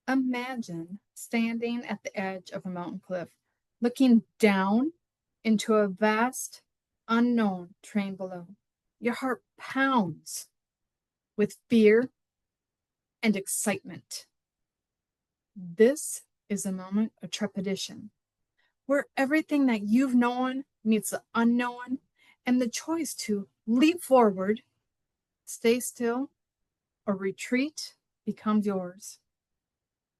Imagine standing at the edge of a mountain cliff, looking down into a vast, unknown terrain below. Your heart pounds with fear and excitement. This is a moment of trepidation, where everything that you've known meets the unknown, and the choice to leap forward, stay still, or retreat becomes yours.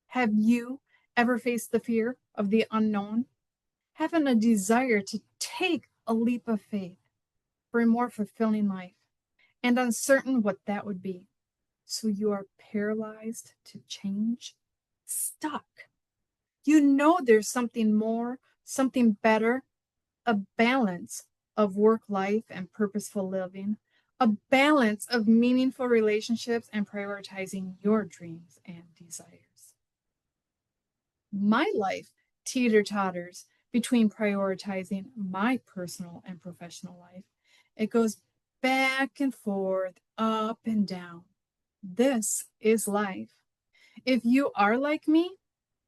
Have you ever faced the fear of the unknown? Having a desire to take a leap of faith for a more fulfilling life, and uncertain what that would be. So you are paralyzed to change, stuck. You know there's something more, something better, a balance of work life and purposeful living, a balance of meaningful relationships and prioritizing your dreams and desires. My life teeter totters between prioritizing my personal and professional life. It goes back and forth, up and down. This is life. If you are like me,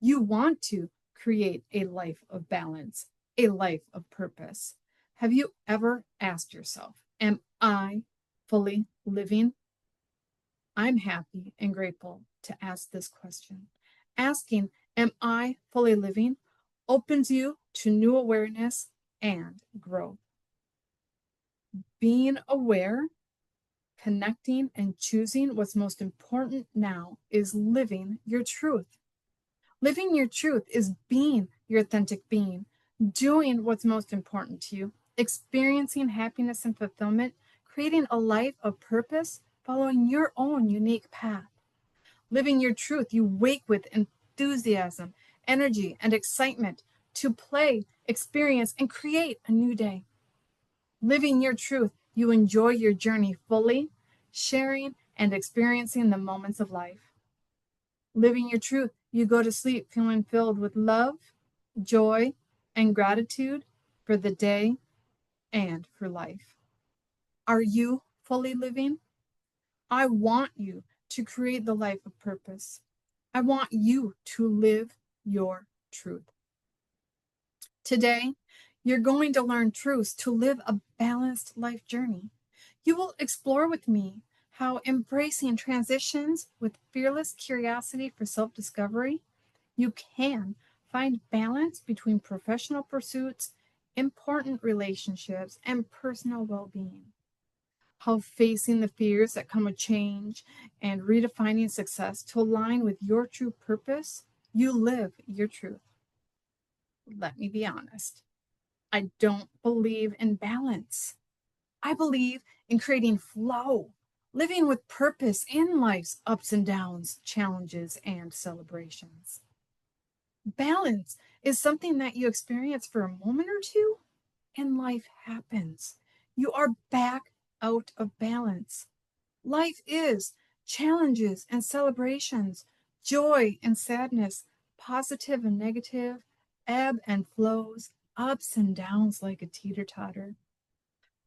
you want to create a life of balance, a life of purpose. Have you ever asked yourself, am I fully living? I'm happy and grateful to ask this question. Asking, am I fully living, opens you to new awareness and growth. Being aware, connecting, and choosing what's most important now is living your truth. Living your truth is being your authentic being, doing what's most important to you, experiencing happiness and fulfillment, creating a life of purpose, following your own unique path. Living your truth, you wake with enthusiasm, energy, and excitement to play, experience, and create a new day. Living your truth, you enjoy your journey fully, sharing and experiencing the moments of life. Living your truth, you go to sleep feeling filled with love, joy, and gratitude for the day and for life. Are you fully living? I want you to create the life of purpose. I want you to live your truth. Today, you're going to learn truths to live a balanced life journey. You will explore with me how embracing transitions with fearless curiosity for self discovery, you can find balance between professional pursuits, important relationships, and personal well being. How facing the fears that come with change and redefining success to align with your true purpose, you live your truth. Let me be honest. I don't believe in balance. I believe in creating flow, living with purpose in life's ups and downs, challenges, and celebrations. Balance is something that you experience for a moment or two, and life happens. You are back out of balance. Life is challenges and celebrations, joy and sadness, positive and negative, ebb and flows, ups and downs like a teeter totter.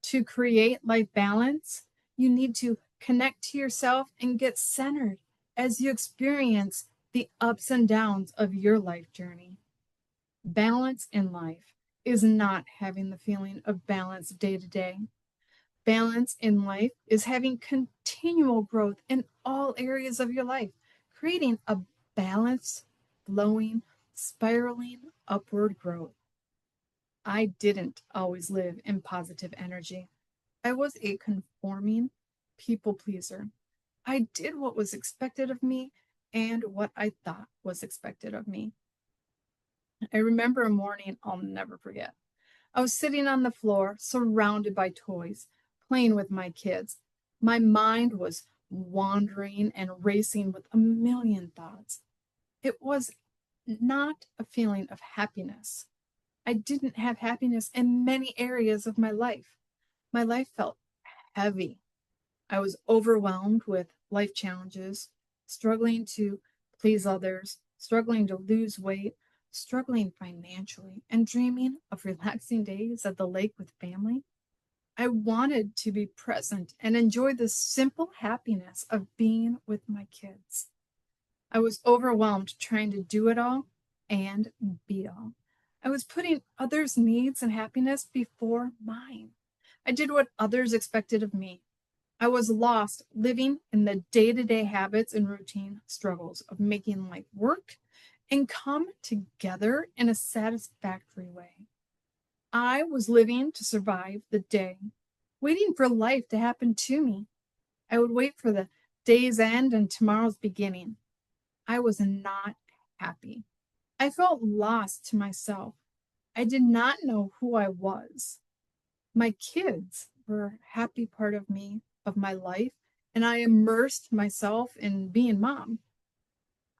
To create life balance, you need to connect to yourself and get centered as you experience the ups and downs of your life journey. Balance in life is not having the feeling of balance day to day. Balance in life is having continual growth in all areas of your life, creating a balanced, flowing, spiraling upward growth. I didn't always live in positive energy. I was a conforming people pleaser. I did what was expected of me and what I thought was expected of me. I remember a morning I'll never forget. I was sitting on the floor, surrounded by toys, playing with my kids. My mind was wandering and racing with a million thoughts. It was not a feeling of happiness. I didn't have happiness in many areas of my life. My life felt heavy. I was overwhelmed with life challenges, struggling to please others, struggling to lose weight, struggling financially, and dreaming of relaxing days at the lake with family. I wanted to be present and enjoy the simple happiness of being with my kids. I was overwhelmed trying to do it all and be all. I was putting others' needs and happiness before mine. I did what others expected of me. I was lost living in the day-to-day habits and routine struggles of making life work and come together in a satisfactory way. I was living to survive the day, waiting for life to happen to me. I would wait for the day's end and tomorrow's beginning. I was not happy. I felt lost to myself. I did not know who I was. My kids were a happy part of me, of my life, and I immersed myself in being mom.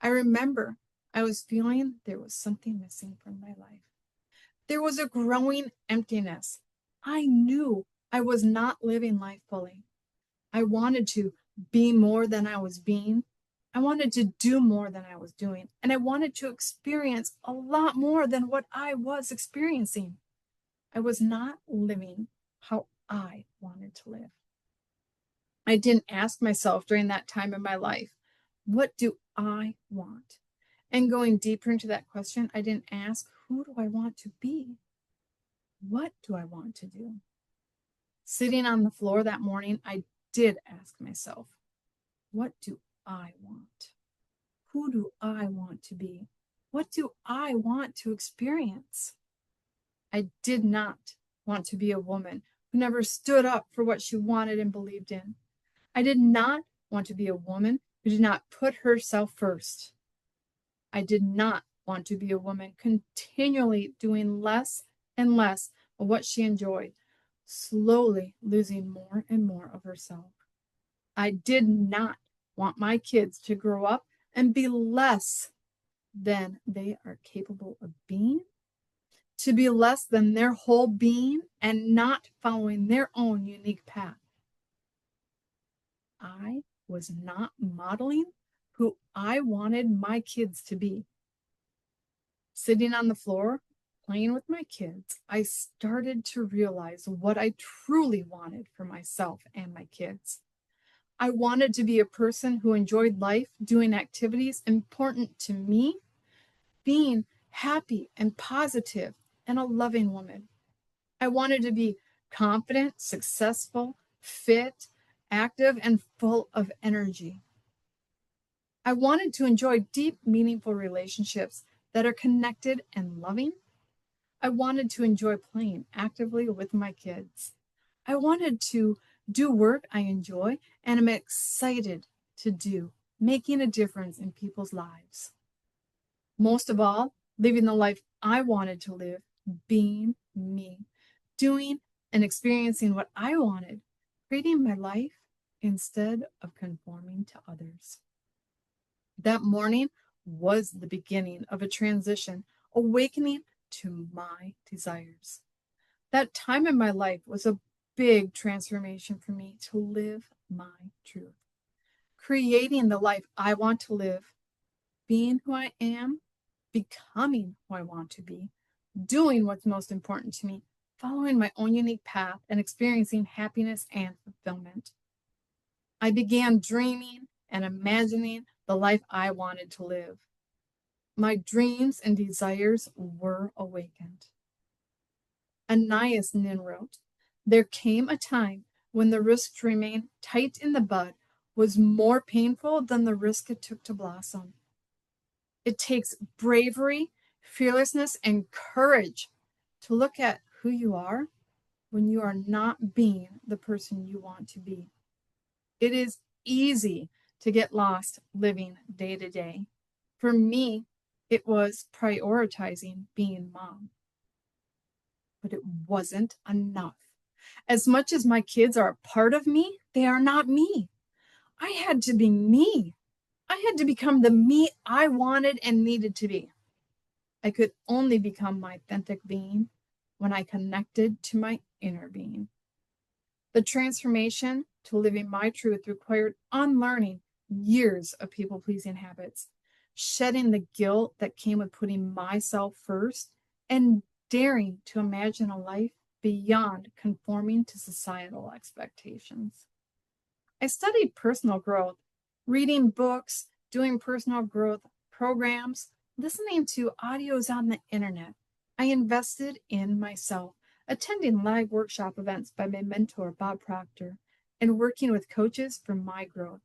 I remember I was feeling there was something missing from my life. There was a growing emptiness. I knew I was not living life fully. I wanted to be more than I was being. I wanted to do more than I was doing. And I wanted to experience a lot more than what I was experiencing. I was not living how I wanted to live. I didn't ask myself during that time in my life, what do I want? And going deeper into that question, I didn't ask, who do I want to be? What do I want to do? Sitting on the floor that morning, I did ask myself, what do I want? Who do I want to be? What do I want to experience? I did not want to be a woman who never stood up for what she wanted and believed in. I did not want to be a woman who did not put herself first. I did not want to be a woman continually doing less and less of what she enjoyed, slowly losing more and more of herself. I did not want my kids to grow up and be less than they are capable of being, to be less than their whole being and not following their own unique path. I was not modeling who I wanted my kids to be. Sitting on the floor, playing with my kids, I started to realize what I truly wanted for myself and my kids. I wanted to be a person who enjoyed life, doing activities important to me, being happy and positive, and a loving woman. I wanted to be confident, successful, fit, active, and full of energy. I wanted to enjoy deep, meaningful relationships that are connected and loving. I wanted to enjoy playing actively with my kids. I wanted to do work I enjoy and am excited to do, making a difference in people's lives. Most of all, living the life I wanted to live, being me, doing and experiencing what I wanted, creating my life instead of conforming to others. That morning was the beginning of a transition, awakening to my desires. That time in my life was a big transformation for me to live my truth, creating the life I want to live, being who I am, becoming who I want to be, doing what's most important to me, following my own unique path, and experiencing happiness and fulfillment. I began dreaming and imagining the life I wanted to live. My dreams and desires were awakened. Anais Nin wrote, there came a time when the risk to remain tight in the bud was more painful than the risk it took to blossom. It takes bravery, fearlessness, and courage to look at who you are when you are not being the person you want to be. It is easy to get lost living day to day. For me, it was prioritizing being mom. But it wasn't enough. As much as my kids are a part of me, they are not me. I had to be me. I had to become the me I wanted and needed to be. I could only become my authentic being when I connected to my inner being. The transformation to living my truth required unlearning years of people-pleasing habits, shedding the guilt that came with putting myself first, and daring to imagine a life beyond conforming to societal expectations. I studied personal growth, reading books, doing personal growth programs, listening to audios on the internet. I invested in myself, attending live workshop events by my mentor, Bob Proctor, and working with coaches for my growth.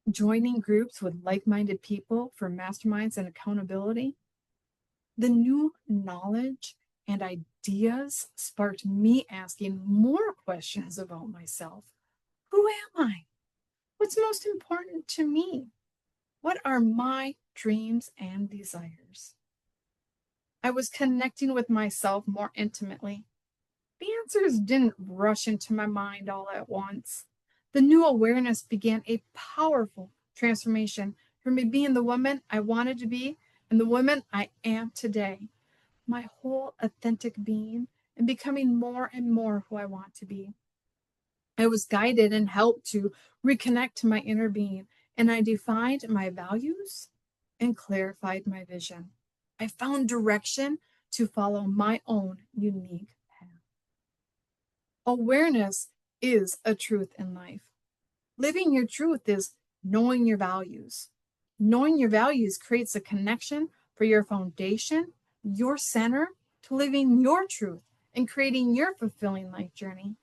Joining groups with like-minded people for masterminds and accountability. The new knowledge and ideas sparked me asking more questions about myself. Who am I? What's most important to me? What are my dreams and desires? I was connecting with myself more intimately. The answers didn't rush into my mind all at once. The new awareness began a powerful transformation from me being the woman I wanted to be and the woman I am today. My whole authentic being and becoming more and more who I want to be. I was guided and helped to reconnect to my inner being, and I defined my values and clarified my vision. I found direction to follow my own unique path. Awareness is a truth in life. Living your truth is knowing your values. Knowing your values creates a connection for your foundation, your center, to living your truth and creating your fulfilling life journey.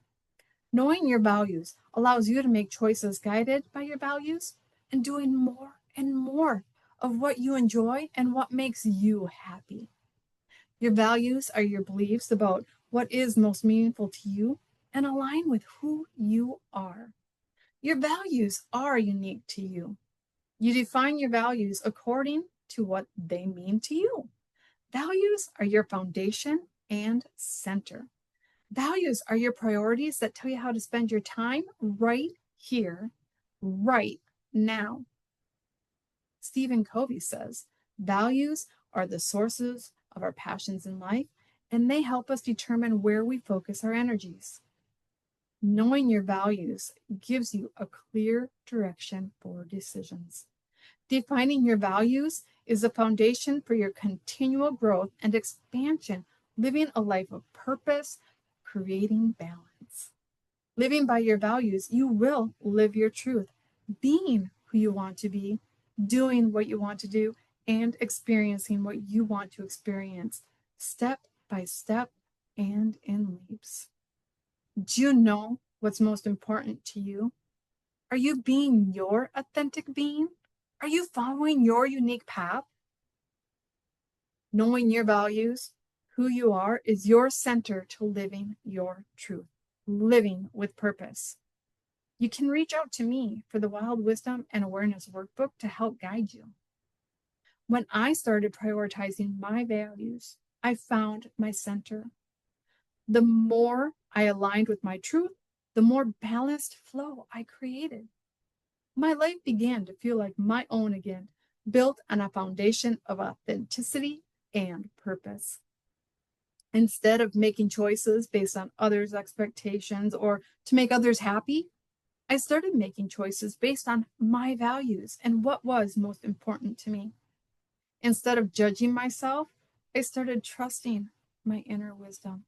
Knowing your values allows you to make choices guided by your values and doing more and more of what you enjoy and what makes you happy. Your values are your beliefs about what is most meaningful to you and align with who you are. Your values are unique to you. You define your values according to what they mean to you. Values are your foundation and center. Values are your priorities that tell you how to spend your time right here, right now. Stephen Covey says, values are the sources of our passions in life, and they help us determine where we focus our energies. Knowing your values gives you a clear direction for decisions. Defining your values is a foundation for your continual growth and expansion, living a life of purpose, creating balance. Living by your values, you will live your truth, being who you want to be, doing what you want to do, and experiencing what you want to experience, step by step and in leaps. Do you know what's most important to you? Are you being your authentic being? Are you following your unique path? Knowing your values, who you are, is your center to living your truth, living with purpose. You can reach out to me for the Wild Wisdom and Awareness Workbook to help guide you. When I started prioritizing my values, I found my center. The more I aligned with my truth, the more balanced flow I created. My life began to feel like my own again, built on a foundation of authenticity and purpose. Instead of making choices based on others' expectations or to make others happy, I started making choices based on my values and what was most important to me. Instead of judging myself, I started trusting my inner wisdom.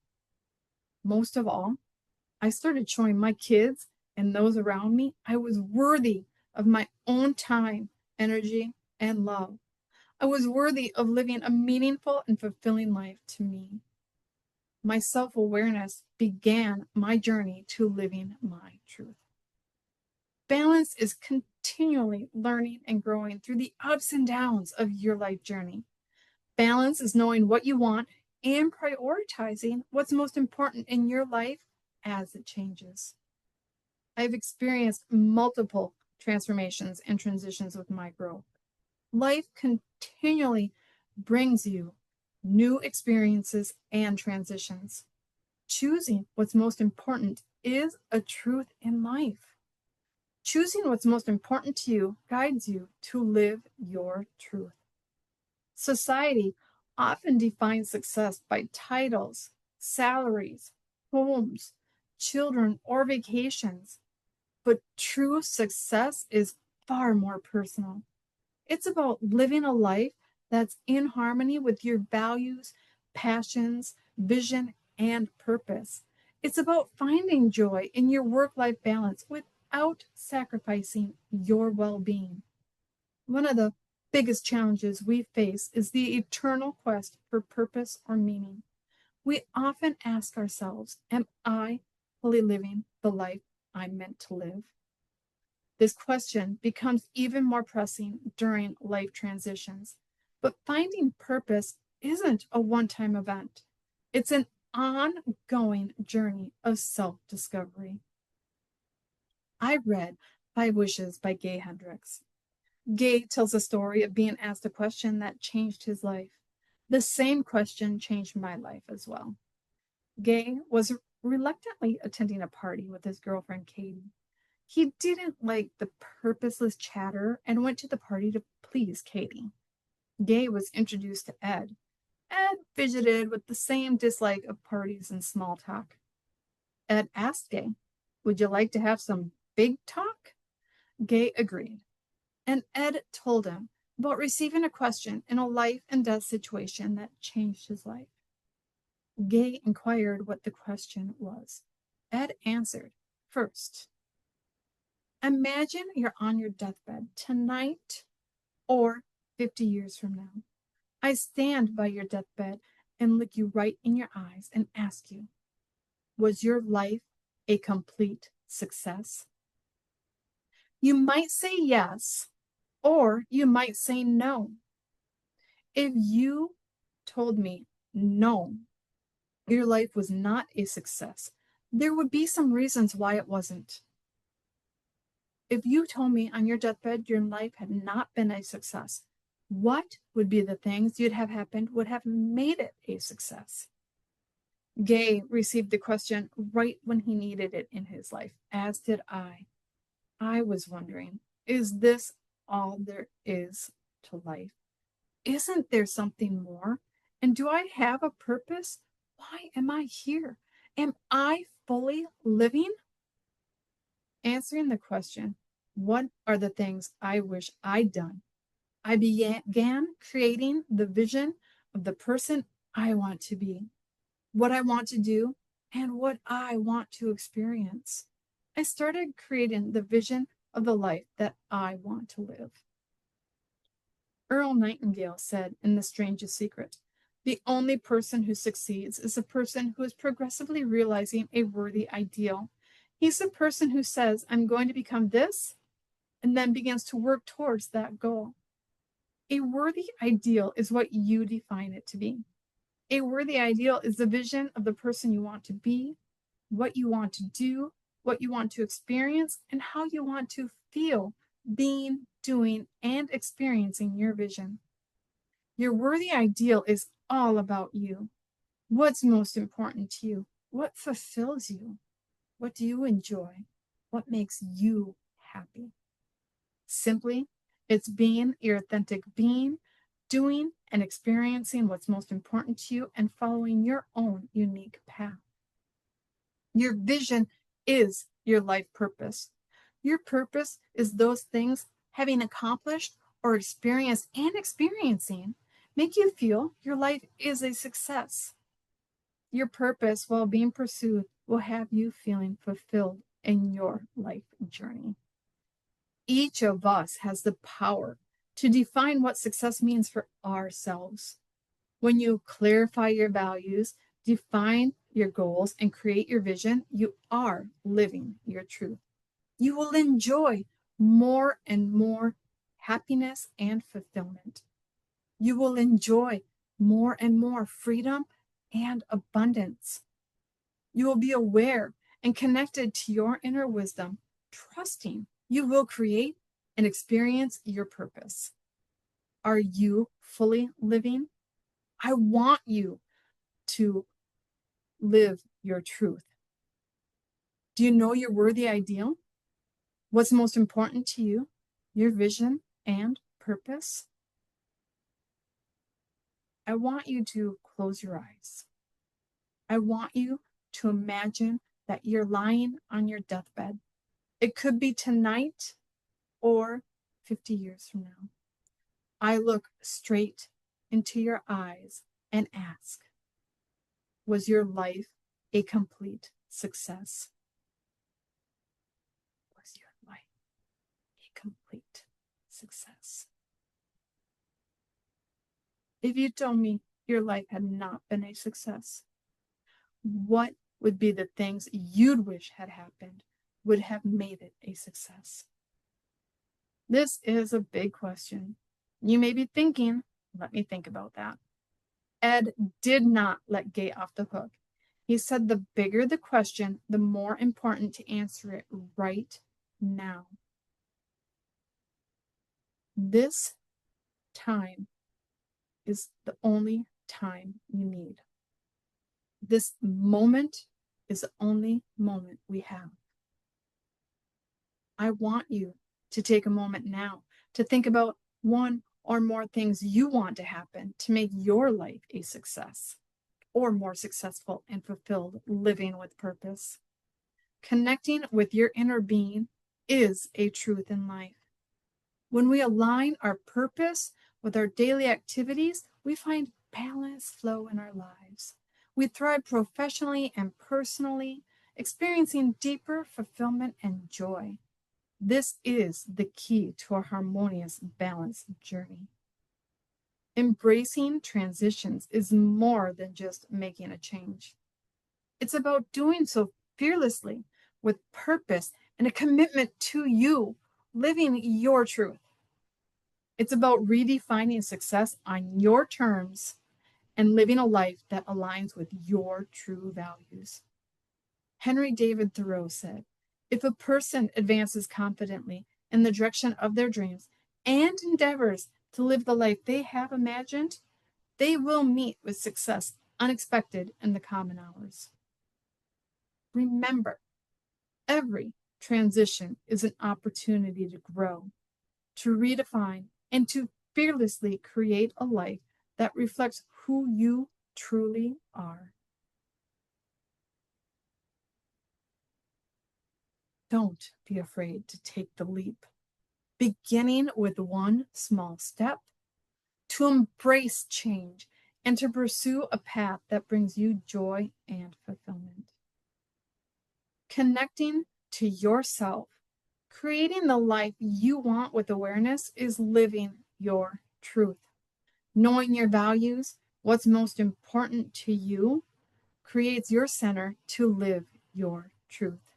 Most of all, I started showing my kids and those around me I was worthy of my own time, energy, and love. I was worthy of living a meaningful and fulfilling life to me. My self-awareness began my journey to living my truth. Balance is continually learning and growing through the ups and downs of your life journey. Balance is knowing what you want and prioritizing what's most important in your life as it changes. I've experienced multiple transformations and transitions with my growth. Life continually brings you new experiences and transitions. Choosing what's most important is a truth in life. Choosing what's most important to you guides you to live your truth. Society often defines success by titles, salaries, homes, children, or vacations. But true success is far more personal. It's about living a life that's in harmony with your values, passions, vision, and purpose. It's about finding joy in your work-life balance with without sacrificing your well-being. One of the biggest challenges we face is the eternal quest for purpose or meaning. We often ask ourselves, am I fully living the life I'm meant to live? This question becomes even more pressing during life transitions. But finding purpose isn't a one-time event. It's an ongoing journey of self-discovery. I read Five Wishes by Gay Hendricks. Gay tells a story of being asked a question that changed his life. The same question changed my life as well. Gay was reluctantly attending a party with his girlfriend Katie. He didn't like the purposeless chatter and went to the party to please Katie. Gay was introduced to Ed. Ed fidgeted with the same dislike of parties and small talk. Ed asked Gay, would you like to have some big talk? Gay agreed. And Ed told him about receiving a question in a life and death situation that changed his life. Gay inquired what the question was. Ed answered, first, imagine you're on your deathbed tonight or 50 years from now. I stand by your deathbed and look you right in your eyes and ask you, was your life a complete success? You might say yes, or you might say no. If you told me no, your life was not a success, there would be some reasons why it wasn't. If you told me on your deathbed your life had not been a success, what would be the things you'd have happened would have made it a success? Gay received the question right when he needed it in his life, as did I. I was wondering, is this all there is to life? Isn't there something more? And do I have a purpose? Why am I here? Am I fully living? Answering the question, what are the things I wish I'd done? I began creating the vision of the person I want to be, what I want to do, and what I want to experience. I started creating the vision of the life that I want to live. Earl Nightingale said in The Strangest Secret, the only person who succeeds is a person who is progressively realizing a worthy ideal. He's the person who says, I'm going to become this, and then begins to work towards that goal. A worthy ideal is what you define it to be. A worthy ideal is the vision of the person you want to be, what you want to do, what you want to experience, and how you want to feel being, doing, and experiencing your vision. Your worthy ideal is all about you. What's most important to you? What fulfills you? What do you enjoy? What makes you happy? Simply, it's being your authentic being, doing and experiencing what's most important to you, and following your own unique path. Your vision is your life purpose. Your purpose is those things having accomplished or experienced and experiencing make you feel your life is a success. Your purpose, while being pursued, will have you feeling fulfilled in your life journey. Each of us has the power to define what success means for ourselves. When you clarify your values, define your goals, and create your vision, you are living your truth. You will enjoy more and more happiness and fulfillment. You will enjoy more and more freedom and abundance. You will be aware and connected to your inner wisdom, trusting you will create and experience your purpose. Are you fully living? I want you to live your truth. Do you know your worthy ideal? What's most important to you? Your vision and purpose? I want you to close your eyes. I want you to imagine that you're lying on your deathbed. It could be tonight or 50 years from now. I look straight into your eyes and ask, was your life a complete success? Was your success. If you told me your life had not been a success, what would be the things you'd wish had happened would have made it a success? This is a big question. You may be thinking, let me think about that. Ed did not let Gay off the hook. He said the bigger the question, the more important to answer it right now. This time is the only time you need. This moment is the only moment we have. I want you to take a moment now to think about one or more things you want to happen to make your life a success or more successful and fulfilled living with purpose. Connecting with your inner being is a truth in life. When we align our purpose with our daily activities, we find balance flow in our lives. We thrive professionally and personally, experiencing deeper fulfillment and joy. This is the key to a harmonious, balanced journey. Embracing transitions is more than just making a change. It's about doing so fearlessly, with purpose and a commitment to you, living your truth. It's about redefining success on your terms and living a life that aligns with your true values. Henry David Thoreau said, "If a person advances confidently in the direction of their dreams and endeavors to live the life they have imagined, they will meet with success unexpected in the common hours." Remember, every transition is an opportunity to grow, to redefine, and to fearlessly create a life that reflects who you truly are. Don't be afraid to take the leap, beginning with one small step, to embrace change and to pursue a path that brings you joy and fulfillment. Connecting to yourself, creating the life you want with awareness is living your truth. Knowing your values, what's most important to you, creates your center to live your truth.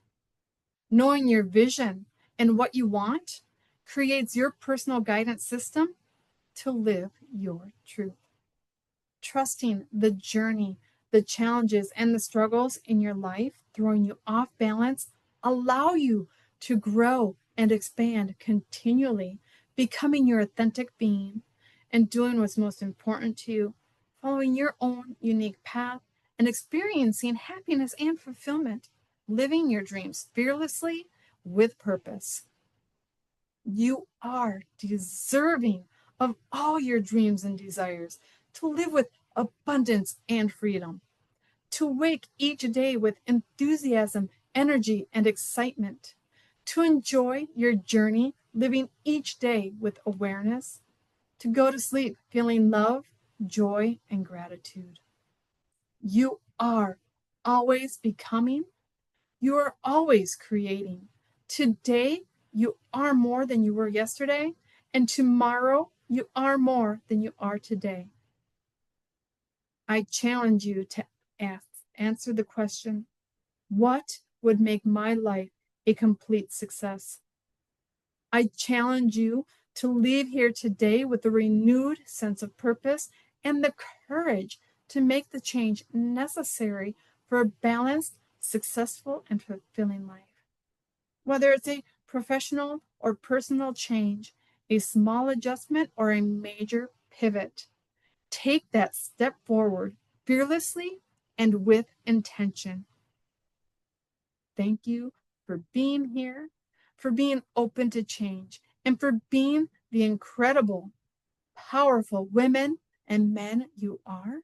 Knowing your vision and what you want creates your personal guidance system to live your truth. Trusting the journey, the challenges, and the struggles in your life throwing you off balance allow you to grow and expand continually, becoming your authentic being and doing what's most important to you, following your own unique path and experiencing happiness and fulfillment, living your dreams fearlessly with purpose. You are deserving of all your dreams and desires, to live with abundance and freedom, to wake each day with enthusiasm, energy, and excitement, to enjoy your journey, living each day with awareness, to go to sleep feeling love, joy, and gratitude. You are always becoming. You are always creating. Today, you are more than you were yesterday, and tomorrow, you are more than you are today. I challenge you to answer the question, what would make my life a complete success? I challenge you to leave here today with a renewed sense of purpose and the courage to make the change necessary for a balanced, successful, and fulfilling life. Whether it's a professional or personal change, a small adjustment, or a major pivot, take that step forward fearlessly and with intention. Thank you for being here, for being open to change, and for being the incredible, powerful women and men you are.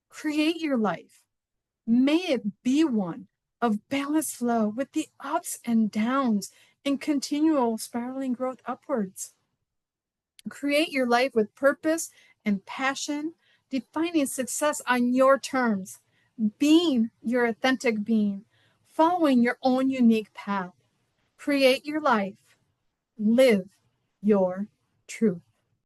Create your life. May it be one of balanced flow with the ups and downs and continual spiraling growth upwards. Create your life with purpose and passion, defining success on your terms, being your authentic being, following your own unique path. Create your life. Live your truth.